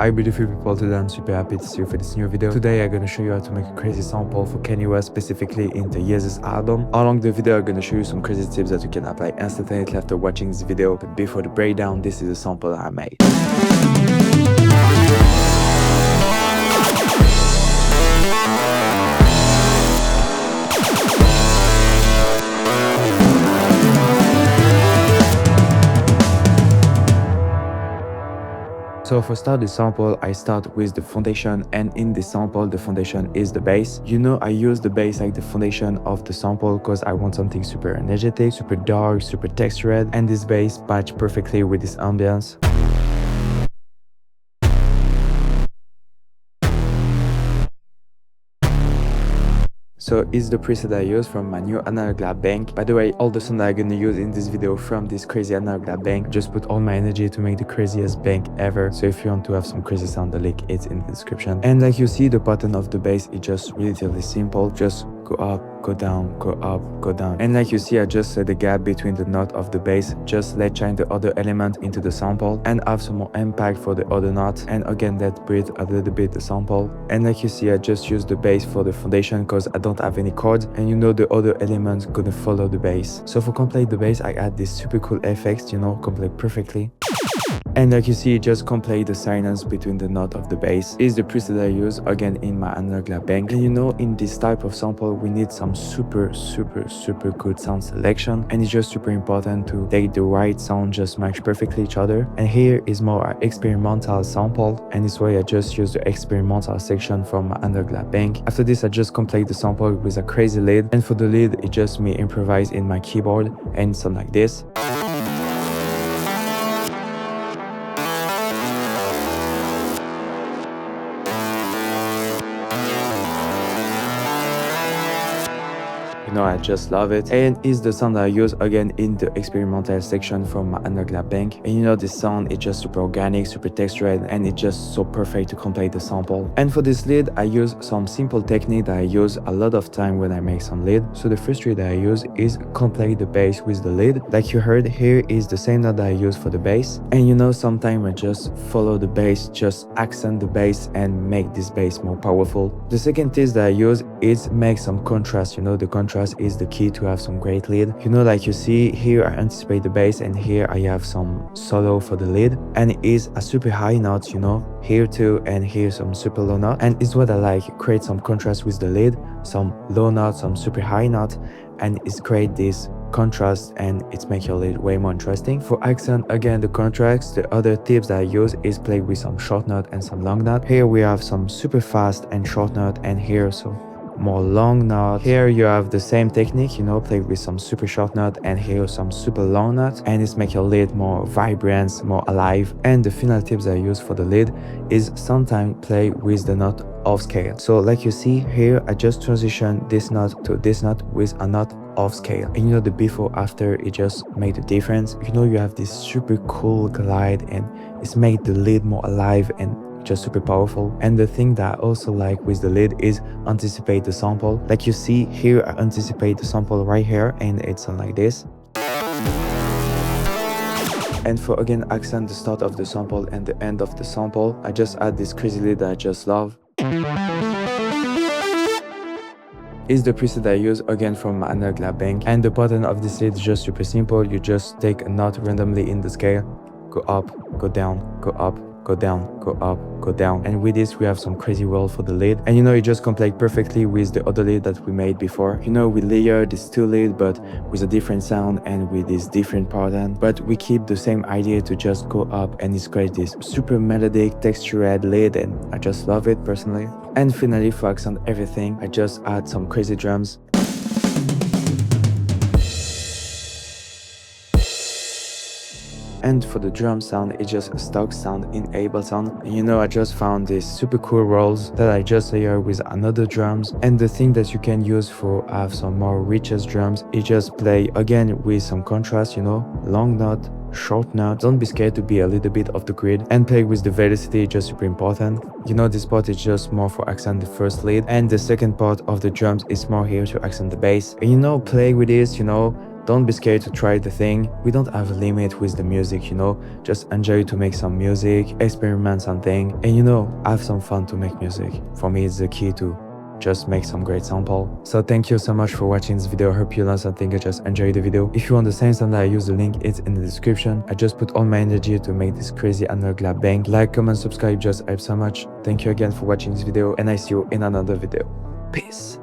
Hi beautiful people, today I'm super happy to see you for this new video. Today I'm gonna show you how to make a crazy sample for Kanye West, specifically in the YEEZUS album. Along the video I'm gonna show you some crazy tips that you can apply instantaneously after watching this video. But before the breakdown, this is a sample I made. So for start the sample, I start with the foundation, and in the sample the foundation is the bass. You know, I use the bass like the foundation of the sample because I want something super energetic, super dark, super textured, and this bass match perfectly with this ambience. So it's the preset I use from my new analog lab bank. By the way, all the sound I'm gonna use in this video from this crazy analog lab bank, just put all my energy to make the craziest bank ever. So if you want to have some crazy sound, the link is in the description. And like you see, the pattern of the bass is just relatively simple. Just go up, go down, go up, go down. And like you see, I just set the gap between the note of the bass. Just let shine the other element into the sample and have some more impact for the other note. And again, let breathe a little bit the sample. And like you see, I just use the bass for the foundation because I don't have any chords, and you know the other elements gonna follow the bass. So for complete the bass, I add this super cool effects, you know, complete perfectly. And like you see, just complete the silence between the note of the bass. Is the preset I use again in my analog lab bank. And you know, in this type of sample we need some super good sound selection, and it's just super important to take the right sound just match perfectly each other. And here is more an experimental sample, and this way I just use the experimental section from my analog lab bank. After this, I just complete the sample with a crazy lead, and for the lead it's just me improvise in my keyboard, and sound like this. You know, I just love it. And it's the sound I use again in the experimental section from my analog lab bank. And you know, this sound is just super organic, super textured, and it's just so perfect to complete the sample. And for this lead, I use some simple technique that I use a lot of time when I make some lead. So the first trick that I use is complete the bass with the lead. Like you heard, here is the same note that I use for the bass. And you know, sometimes I just follow the bass, just accent the bass and make this bass more powerful. The second tip that I use is make some contrast. You know, the contrast is the key to have some great lead. You know, like you see here, I anticipate the bass, and here I have some solo for the lead, and it is a super high note, you know, here too, and here some super low note. And it's what I like, create some contrast with the lead, some low note, some super high note, and it's create this contrast, and it's make your lead way more interesting. For accent, again, the contrast, the other tips that I use is play with some short note and some long note. Here we have some super fast and short note, and here so more long note. Here you have the same technique, you know, play with some super short note, and here some super long note, and it's make your lead more vibrant, more alive. And the final tips I use for the lead is sometimes play with the note off scale. So like you see here, I just transition this note to this note with a note off scale, and you know, the before after, it just made a difference. You know, you have this super cool glide, and it's made the lead more alive and just super powerful. And the thing that I also like with the lead is anticipate the sample. Like you see here, I anticipate the sample right here, and it's like this. And for again accent the start of the sample and the end of the sample, I just add this crazy lead that I just love. Is the preset I use again from my analog lab bank, and the pattern of this lead is just super simple. You just take a note randomly in the scale, go up, go down, go up, go down, go up, go down. And with this we have some crazy roll for the lead, and you know, it just complete perfectly with the other lead that we made before. You know, we layer these two lead but with a different sound and with this different pattern, but we keep the same idea to just go up, and it's create this super melodic textured lead, and I just love it personally. And finally, for accent everything, I just add some crazy drums. And for the drum sound, it's just a stock sound in Ableton. And you know, I just found these super cool rolls that I just layer with another drums. And the thing that you can use for have some more richest drums is just play again with some contrast, you know, long note, short note. Don't be scared to be a little bit off the grid, and play with the velocity, just super important. You know, this part is just more for accent the first lead, and the second part of the drums is more here to accent the bass. And you know, play with this, you know, Don't be scared to try the thing. We don't have a limit with the music, just enjoy to make some music, experiment something, and have some fun to make music. For me, it's the key to just make some great sample. So thank you so much for watching this video. I hope you learned something and just enjoyed the video. If you want the same sound that I use, the link is in the description. I just put all my energy to make this crazy analog lab bang. Like, comment, subscribe just helps so much. Thank you again for watching this video, and I see you in another video. Peace.